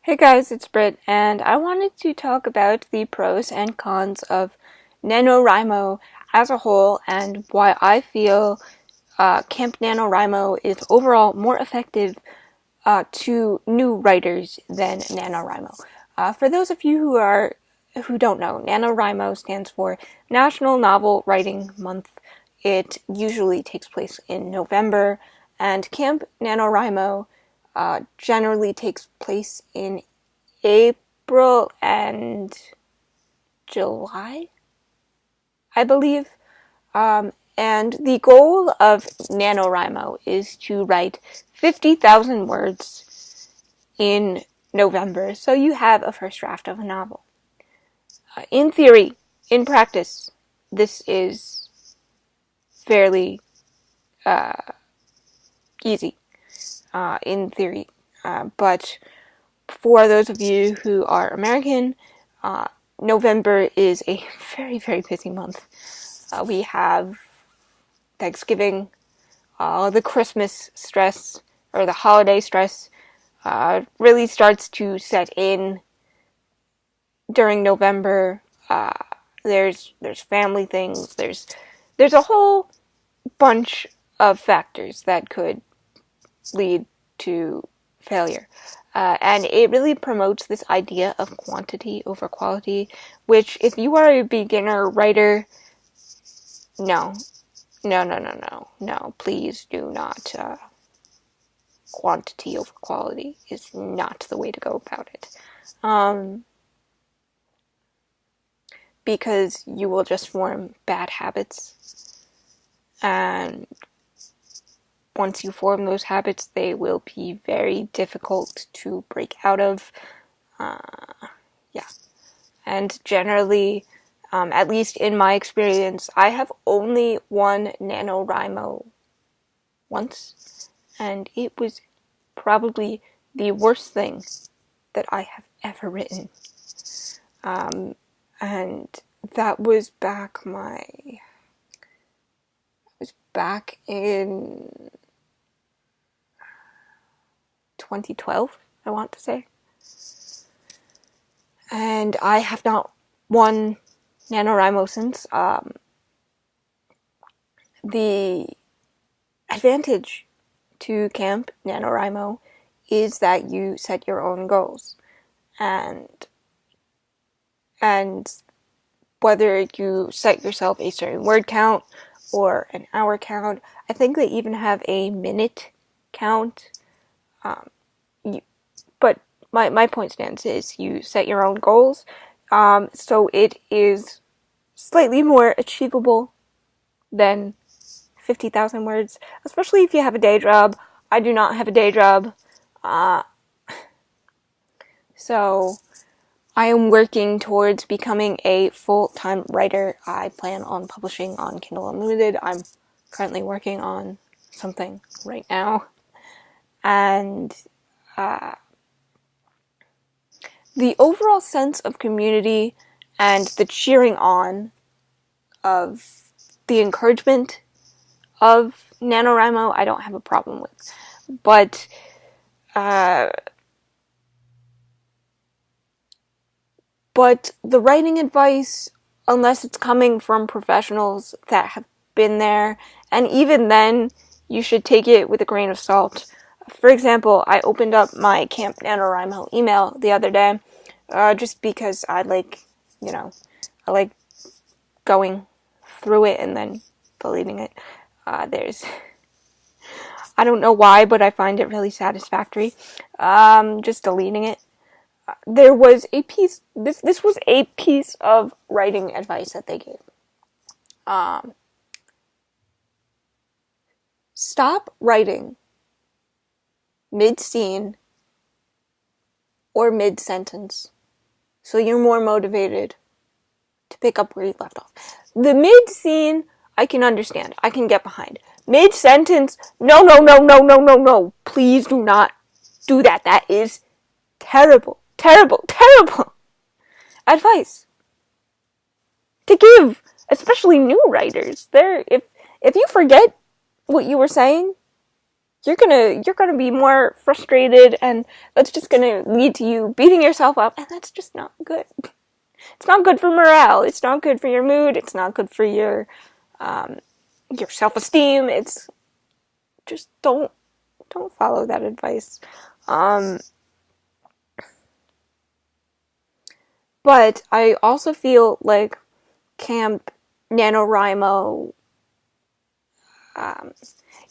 Hey guys, it's Britt, and I wanted to talk about the pros and cons of NaNoWriMo as a whole and why I feel Camp NaNoWriMo is overall more effective to new writers than NaNoWriMo. For those of you who don't know, NaNoWriMo stands for National Novel Writing Month. It usually takes place in November, and Camp NaNoWriMo generally takes place in April and July, I believe. And the goal of NaNoWriMo is to write 50,000 words in November, so you have a first draft of a novel. In theory, in practice, this is fairly easy in theory, but for those of you who are American, November is a very, very busy month. We have Thanksgiving, the Christmas stress, or the holiday stress, really starts to set in during November. There's family things, there's a whole bunch of factors that could lead to failure. And it really promotes this idea of quantity over quality, which if you are a beginner writer, no, please do not. Quantity over quality is not the way to go about it. Because you will just form bad habits, and once you form those habits, they will be very difficult to break out of. And generally, at least in my experience, I have only won NaNoWriMo once, and it was probably the worst thing that I have ever written. And that was back in 2012, I want to say. And I have not won NaNoWriMo since. The advantage to Camp NaNoWriMo is that you set your own goals. And whether you set yourself a certain word count or an hour count, I think they even have a minute count. But my point stands is you set your own goals, so it is slightly more achievable than 50,000 words, especially if you have a day job. I do not have a day job, so I am working towards becoming a full-time writer. I plan on publishing on Kindle Unlimited. I'm currently working on something right now, and the overall sense of community and the cheering on of the encouragement of NaNoWriMo, I don't have a problem with. But the writing advice, unless it's coming from professionals that have been there, and even then, you should take it with a grain of salt. For example, I opened up my Camp NaNoWriMo email the other day, just because I like going through it and then deleting it. I don't know why, but I find it really satisfactory, just deleting it. There was a piece, this was a piece of writing advice that they gave. Stop writing mid-scene or mid-sentence, so you're more motivated to pick up where you left off. The mid-scene, I can understand. I can get behind. Mid-sentence, no. Please do not do that. That is terrible advice to give, especially new writers. If you forget what you were saying, you're gonna be more frustrated, and that's just gonna lead to you beating yourself up, and that's just not good. It's not good for morale. It's not good for your mood. It's not good for your self-esteem. It's just don't follow that advice. But I also feel like Camp NaNoWriMo,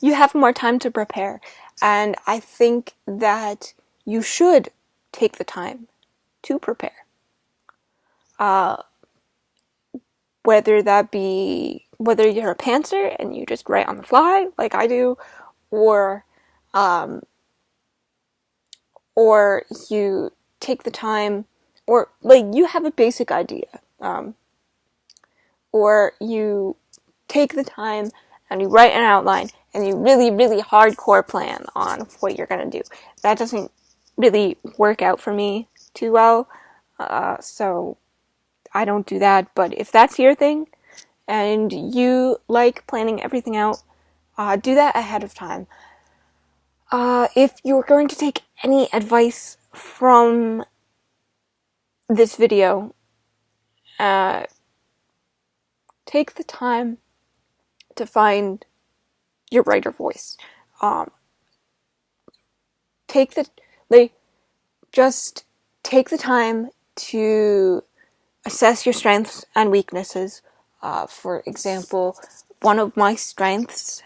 you have more time to prepare, and I think that you should take the time to prepare. Whether you're a pantser and you just write on the fly like I do, or you take the time, or like you have a basic idea, or you take the time and you write an outline and you really, really hardcore plan on what you're gonna do. That doesn't really work out for me too well, so I don't do that. But if that's your thing and you like planning everything out, do that ahead of time. If you're going to take any advice from this video, take the time to find your writer voice. Just take the time to assess your strengths and weaknesses. For example, one of my strengths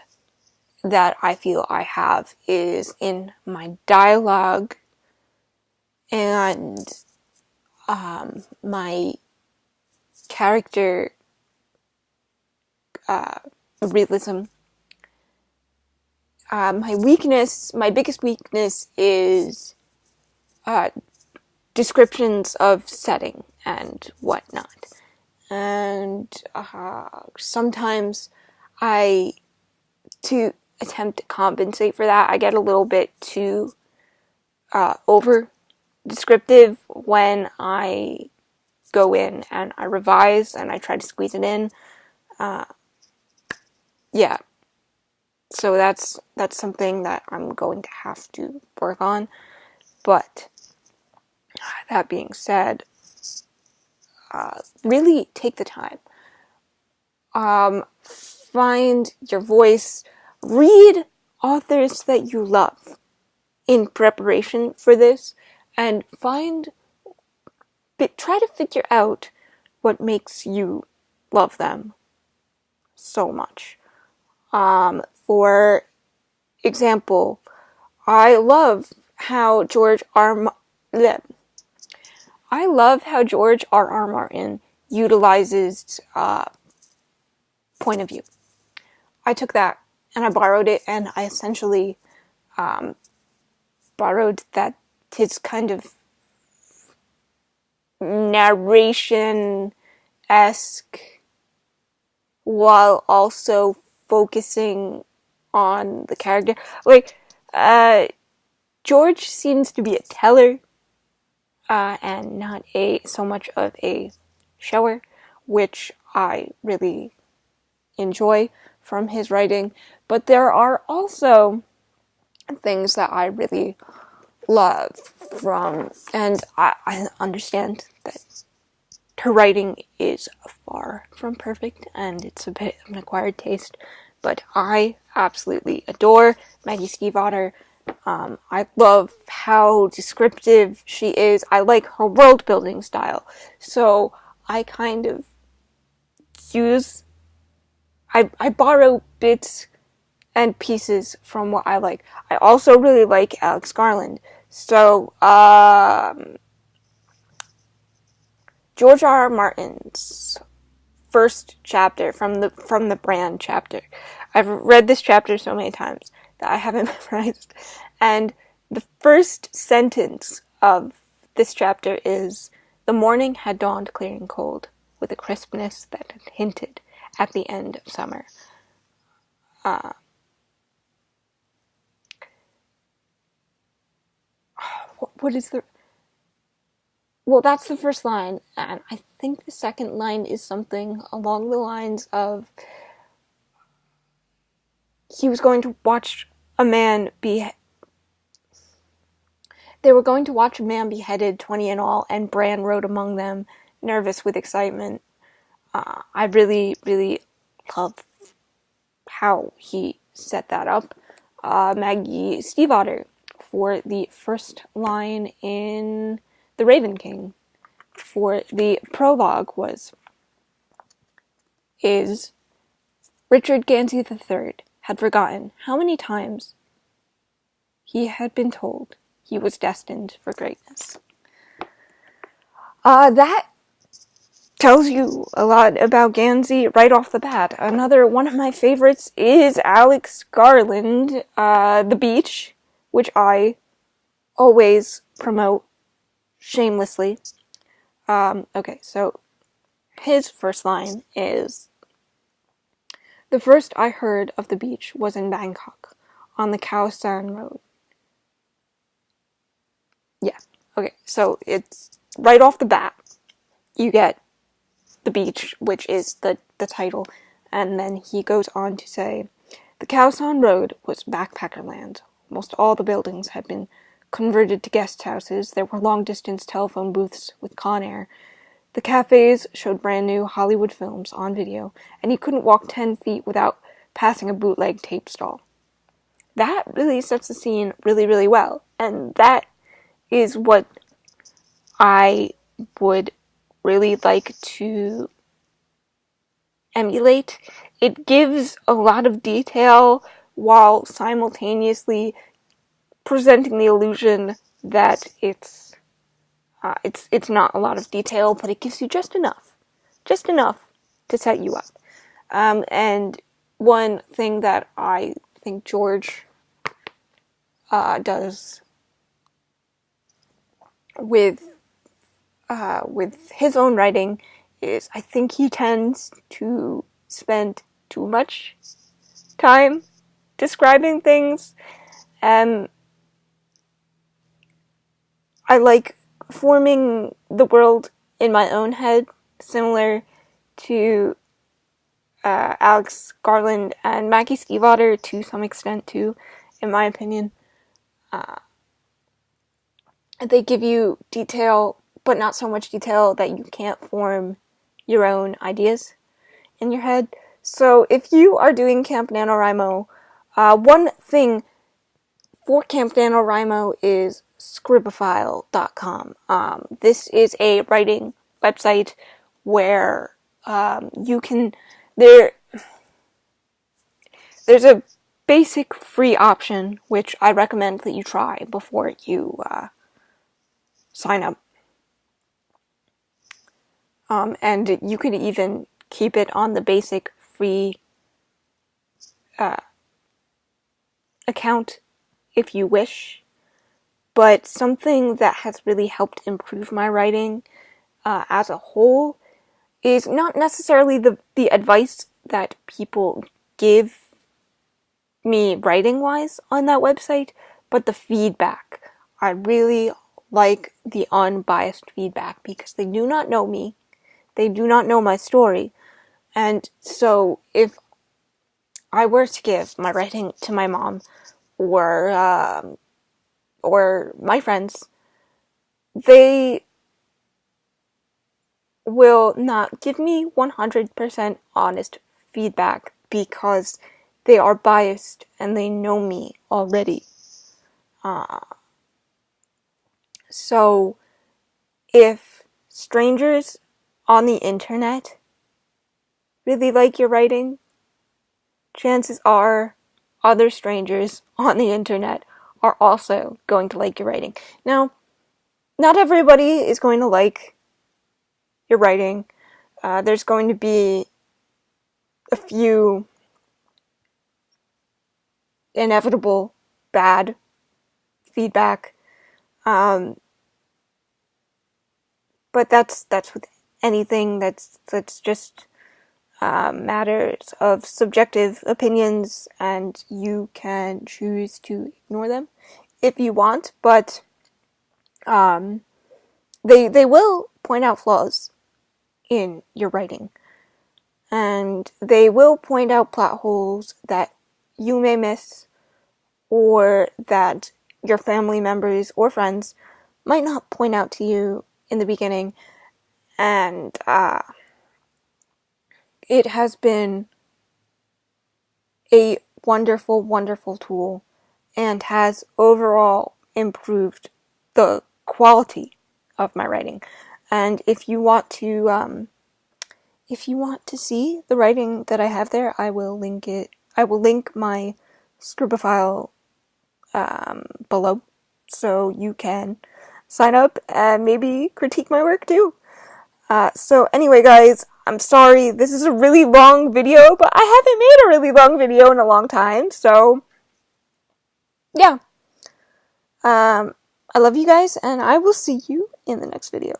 that I feel I have is in my dialogue and my character realism. My biggest weakness is descriptions of setting and whatnot. And sometimes to attempt to compensate for that, I get a little bit too over descriptive when I go in and I revise and I try to squeeze it in. Yeah. So that's something that I'm going to have to work on. But that being said, really take the time. Find your voice. Read authors that you love in preparation for this, and try to figure out what makes you love them so much. For example, I love how George R. R. Martin utilizes point of view. I took that and I borrowed it, and I essentially borrowed that his kind of narration-esque while also focusing on the character. George seems to be a teller and not so much of a shower, which I really enjoy from his writing. But there are also things that I really love from, and I understand that her writing is far from perfect and it's a bit of an acquired taste, but I absolutely adore Maggie Stiefvater. I love how descriptive she is. I like her world building style. So I kind of I borrow bits and pieces from what I like. I also really like Alex Garland. So, George R. R. Martin's first chapter from the Brand chapter. I've read this chapter so many times that I haven't memorized. And the first sentence of this chapter is, "The morning had dawned clear and cold, with a crispness that hinted at the end of summer." What is the... Well, that's the first line, and I think the second line is something along the lines of he was going to watch a man they were going to watch a man beheaded, 20 in all, and Bran rode among them, nervous with excitement. I really, really love how he set that up. Maggie Stiefvater for the first line in The Raven King. For the prologue is Richard Gansey III had forgotten how many times he had been told he was destined for greatness. That tells you a lot about Gansey right off the bat. Another one of my favorites is Alex Garland, The Beach, which I always promote shamelessly. Okay, so his first line is, "The first I heard of the beach was in Bangkok, on the Khao San Road." Yeah, okay, so it's right off the bat, you get the beach, which is the title, and then he goes on to say, "The Khao San Road was backpacker land. Almost all the buildings had been converted to guest houses. There were long-distance telephone booths with Con Air. The cafes showed brand new Hollywood films on video, and you couldn't walk 10 feet without passing a bootleg tape stall." That really sets the scene really, really well, and that is what I would really like to emulate. It gives a lot of detail while simultaneously presenting the illusion that it's not a lot of detail, but it gives you just enough to set you up. And one thing that I think George does with his own writing is, I think he tends to spend too much time describing things. I like forming the world in my own head, similar to Alex Garland and Maggie Stiefvater to some extent too, in my opinion. They give you detail, but not so much detail that you can't form your own ideas in your head. So if you are doing Camp NaNoWriMo, one thing for Camp NaNoWriMo is Scribophile.com. This is a writing website where you can... There's a basic free option, which I recommend that you try before you sign up. And you could even keep it on the basic free account if you wish. But something that has really helped improve my writing as a whole is not necessarily the advice that people give me writing-wise on that website, but the feedback. I really like the unbiased feedback because they do not know me. They do not know my story. And so if I were to give my writing to my mom or my friends, they will not give me 100% honest feedback because they are biased and they know me already. So if strangers on the internet really like your writing, chances are other strangers on the internet are also going to like your writing. Now, not everybody is going to like your writing. There's going to be a few inevitable bad feedback. But that's with anything. That's just matters of subjective opinions, and you can choose to ignore them if you want. But they will point out flaws in your writing, and they will point out plot holes that you may miss, or that your family members or friends might not point out to you in the beginning. And it has been a wonderful, wonderful tool and has overall improved the quality of my writing. And if you want to see the writing that I have there, I will link it. I will link my Scribophile below, so you can sign up and maybe critique my work too. So anyway, guys, I'm sorry this is a really long video, but I haven't made a really long video in a long time, so yeah. I love you guys, and I will see you in the next video.